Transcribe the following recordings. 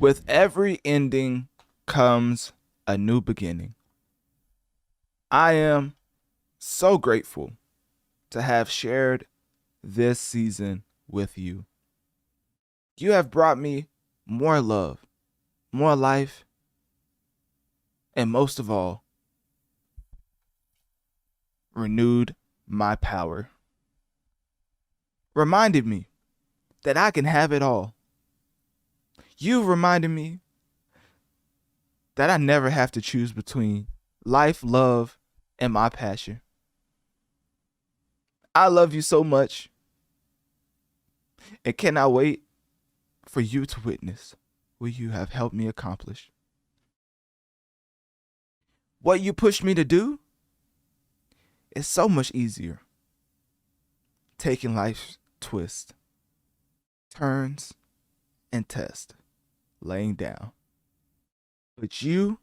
With every ending comes a new beginning. I am so grateful to have shared this season with you. You have brought me more love, more life, and most of all, renewed my power. Reminded me that I can have it all. You reminded me that I never have to choose between life, love, and my passion. I love you so much and cannot wait for you to witness what you have helped me accomplish. What you pushed me to do is so much easier. Taking life's twists, turns, and tests, laying down. But you,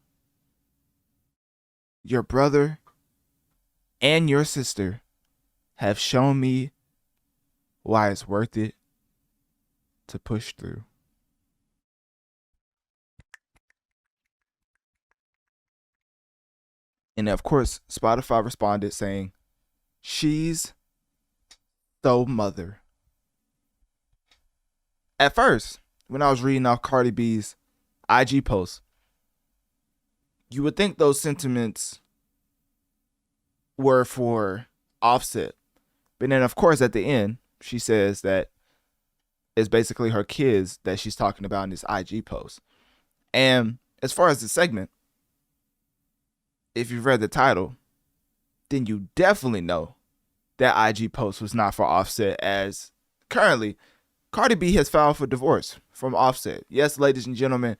your brother, and your sister have shown me why it's worth it to push through. And of course, Spotify responded saying, "She's so mother." At first, when I was reading off Cardi B's IG post, you would think those sentiments were for Offset. But then, of course, at the end, she says that it's basically her kids that she's talking about in this IG post. And as far as the segment, if you've read the title, then you definitely know that IG post was not for Offset, as currently Cardi B has filed for divorce from Offset. Yes, ladies and gentlemen,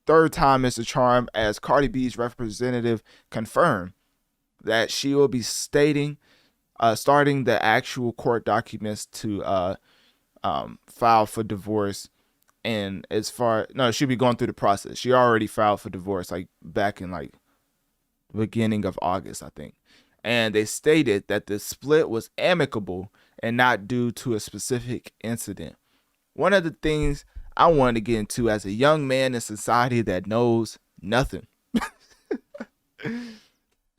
third time is the charm, as Cardi B's representative confirmed that she will be starting the actual court documents to file for divorce. And she'll be going through the process. She already filed for divorce like back in like beginning of August, I think. And they stated that the split was amicable and not due to a specific incident. One of the things I wanted to get into as a young man in society that knows nothing,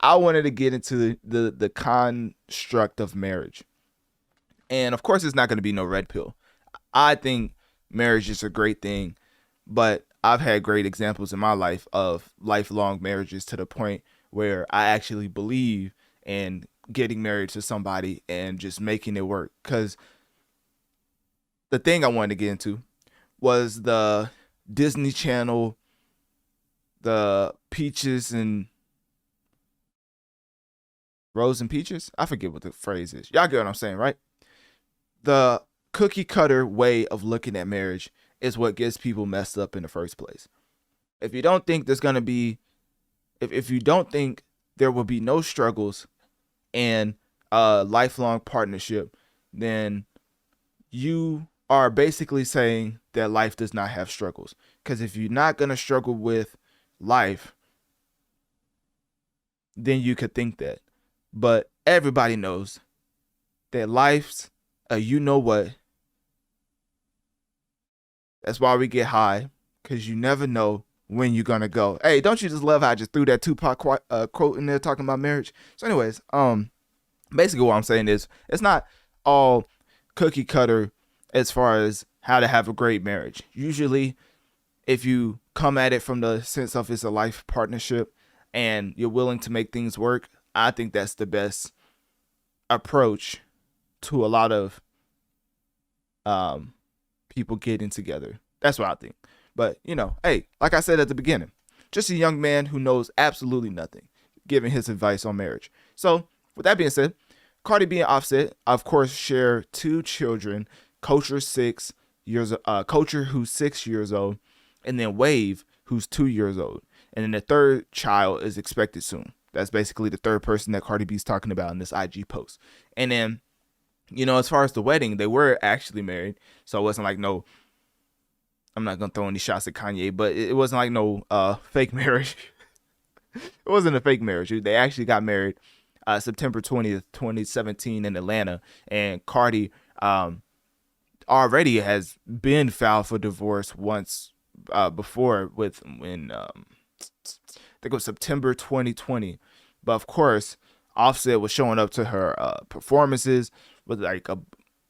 I wanted to get into the construct of marriage. And of course, it's not going to be no red pill. I think marriage is a great thing, but I've had great examples in my life of lifelong marriages to the point where I actually believe in getting married to somebody and just making it work. Because the thing I wanted to get into was the Disney Channel, the Peaches and Rose and Peaches. I forget what the phrase is. Y'all get what I'm saying, right? The cookie cutter way of looking at marriage is what gets people messed up in the first place. If you don't think there's going to be, if you don't think there will be no struggles in a lifelong partnership, then you are basically saying that life does not have struggles. Because if you're not going to struggle with life, then you could think that. But everybody knows that life's you know what. That's why we get high, because you never know when you're going to go. Hey, don't you just love how I just threw that Tupac quote in there talking about marriage? So anyways, basically what I'm saying is it's not all cookie cutter as far as how to have a great marriage. Usually, if you come at it from the sense of it's a life partnership and you're willing to make things work, I think that's the best approach to a lot of people getting together. That's what I think. But, hey, like I said at the beginning, just a young man who knows absolutely nothing, giving his advice on marriage. So, with that being said, Cardi B and Offset, of course, share two children, Culture, who's 6 years old, and then Wave, who's 2 years old. And then the third child is expected soon. That's basically the third person that Cardi B's talking about in this IG post. And then, as far as the wedding, they were actually married. So it wasn't like no, I'm not going to throw any shots at Kanye, but it wasn't like no fake marriage. It wasn't a fake marriage. They actually got married September 20th, 2017 in Atlanta. And Cardi already has been filed for divorce once before with when I think it was September 2020. But of course, Offset was showing up to her performances with like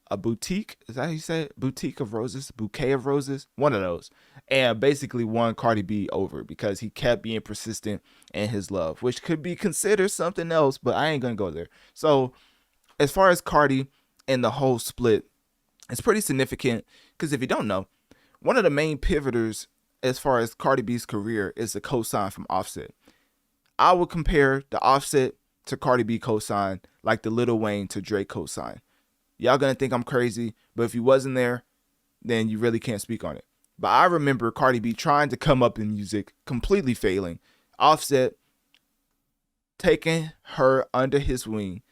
a boutique. Is that how you say it? Boutique of roses, bouquet of roses, one of those, and basically won Cardi B over because he kept being persistent in his love, which could be considered something else, but I ain't gonna go there. So as far as Cardi and the whole split, it's pretty significant because if you don't know, one of the main pivoters as far as Cardi B's career is the cosign from Offset. I would compare the Offset to Cardi B cosign like the Lil Wayne to Drake cosign. Y'all gonna think I'm crazy, but if you wasn't there, then you really can't speak on it. But I remember Cardi B trying to come up in music, completely failing. Offset taking her under his wing.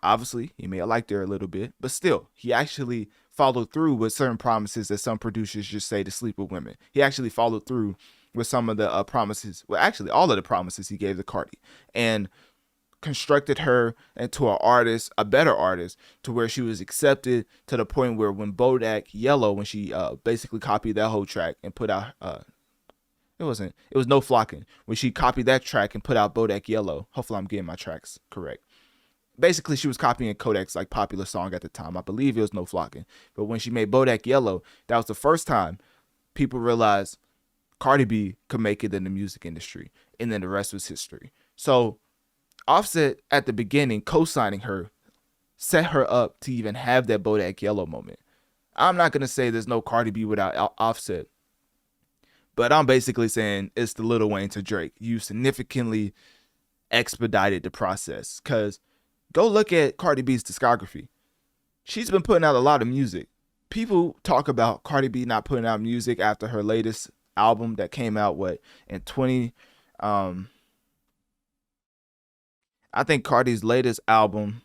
Obviously, he may have liked her a little bit, but still, he actually followed through with certain promises that some producers just say to sleep with women. He actually followed through with some of the promises, well, actually, all of the promises he gave to Cardi, and constructed her into an artist, a better artist, to where she was accepted to the point where when Bodak Yellow, when she basically copied that whole track and put out, it was No Flocking, when she copied that track and put out Bodak Yellow. Hopefully I'm getting my tracks correct. Basically, she was copying Kodak's like popular song at the time. I believe it was No Flocking. But when she made Bodak Yellow, that was the first time people realized Cardi B could make it in the music industry. And then the rest was history. So Offset at the beginning, co-signing her, set her up to even have that Bodak Yellow moment. I'm not going to say there's no Cardi B without Offset. But I'm basically saying it's the Lil Wayne to Drake. You significantly expedited the process. Because go look at Cardi B's discography. She's been putting out a lot of music. People talk about Cardi B not putting out music after her latest album that came out, in 20... I think Cardi's latest album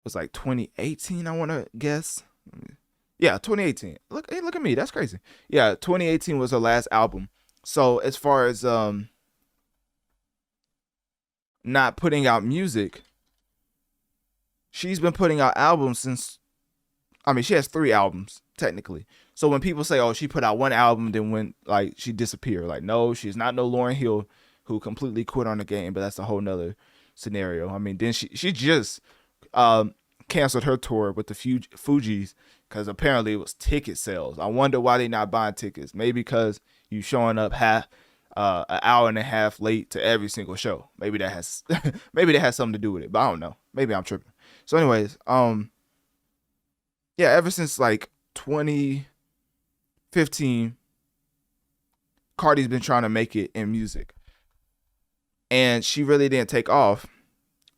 was like 2018, I want to guess. Yeah, 2018. Look at me. That's crazy. Yeah, 2018 was her last album. So as far as not putting out music, she's been putting out albums since, I mean, she has 3 albums technically. So when people say, "Oh, she put out one album then went like she disappeared," like, no, she's not no Lauryn Hill who completely quit on the game, but that's a whole nother scenario. I mean, then she just canceled her tour with the Fugees because apparently it was ticket sales. I wonder why they not buying tickets. Maybe because you showing up an hour and a half late to every single show. Maybe that has maybe that has something to do with it, but I don't know. Maybe I'm tripping. So anyways, yeah, ever since like 2015, Cardi's been trying to make it in music. And she really didn't take off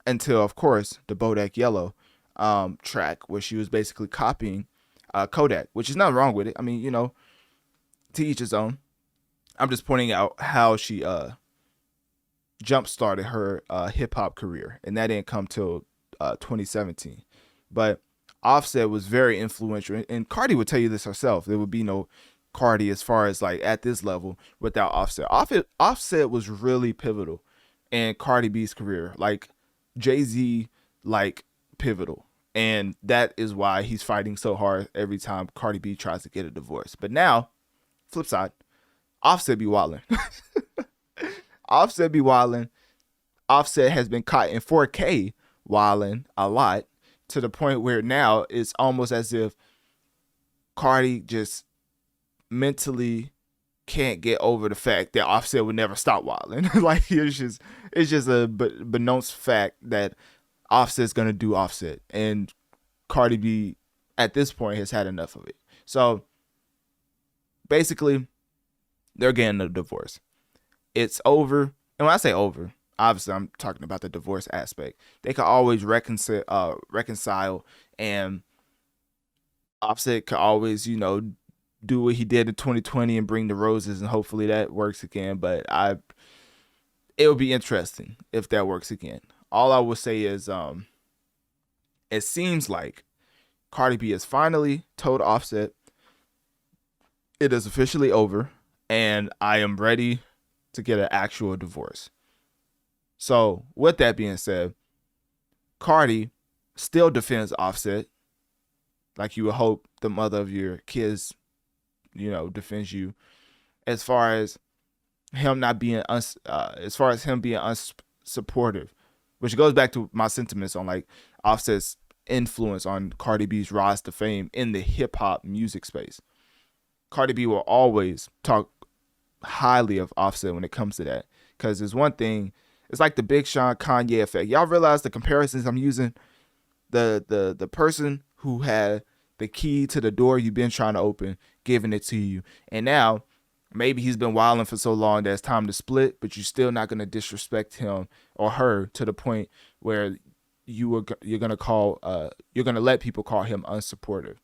until, of course, the Bodak Yellow track, where she was basically copying Kodak, which is nothing wrong with it. I mean, to each his own. I'm just pointing out how she jump started her hip hop career, and that didn't come till 2017. But Offset was very influential, and Cardi would tell you this herself. There would be no Cardi as far as like at this level without Offset. Offset was really pivotal in Cardi B's career, like Jay-Z, like pivotal. And that is why he's fighting so hard every time Cardi B tries to get a divorce. But now, flip side, Offset be wildin'. Offset be wildin'. Offset has been caught in 4K wildin' a lot, to the point where now it's almost as if Cardi just mentally can't get over the fact that Offset would never stop wilding. Like it's just a beknownst fact that Offset's gonna do Offset, and Cardi B at this point has had enough of it. So basically, they're getting a divorce. It's over, and when I say over, obviously I'm talking about the divorce aspect. They can always reconcile, and Offset could always, do what he did in 2020 and bring the roses, and hopefully that works again. But it would be interesting if that works again. All I will say is it seems like Cardi B has finally told Offset it is officially over, and I am ready to get an actual divorce. So with that being said, Cardi still defends Offset, like you would hope the mother of your kids defends you as far as him not being as far as him being unsupportive, which goes back to my sentiments on like Offset's influence on Cardi B's rise to fame in the hip hop music space. Cardi B will always talk highly of Offset when it comes to that, because there's one thing. It's like the Big Sean Kanye effect. Y'all realize the comparisons I'm using? The person who had the key to the door you've been trying to open, giving it to you, and now maybe he's been wilding for so long that it's time to split, but you're still not gonna disrespect him or her to the point where you're gonna let people call him unsupportive.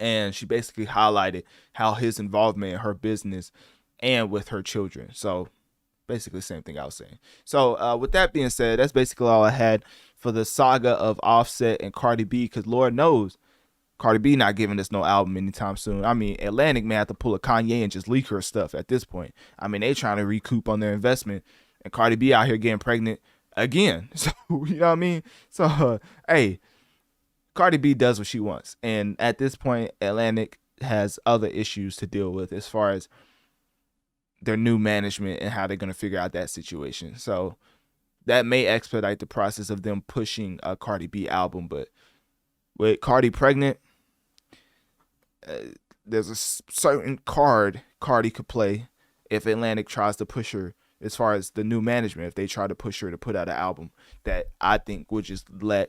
And she basically highlighted how his involvement in her business and with her children. So basically, same thing I was saying. So with that being said, that's basically all I had for the saga of Offset and Cardi B. Because Lord knows, Cardi B not giving us no album anytime soon. I mean, Atlantic may have to pull a Kanye and just leak her stuff at this point. I mean, they trying to recoup on their investment, and Cardi B out here getting pregnant again. So you know what I mean? So hey, Cardi B does what she wants, and at this point, Atlantic has other issues to deal with as far as their new management and how they're gonna figure out that situation. So that may expedite the process of them pushing a Cardi B album. But with Cardi pregnant, there's a certain card Cardi could play if Atlantic tries to push her, as far as the new management, if they try to push her to put out an album that I think would just lead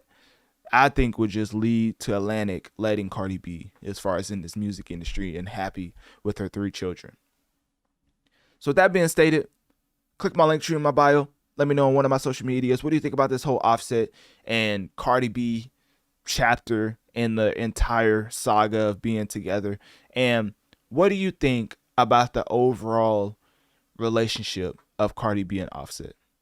to Atlantic letting Cardi B, as far as in this music industry, and happy with her 3 children. So with that being stated, click my link tree in my bio. Let me know on one of my social medias. What do you think about this whole Offset and Cardi B chapter in the entire saga of being together? And what do you think about the overall relationship of Cardi B and Offset?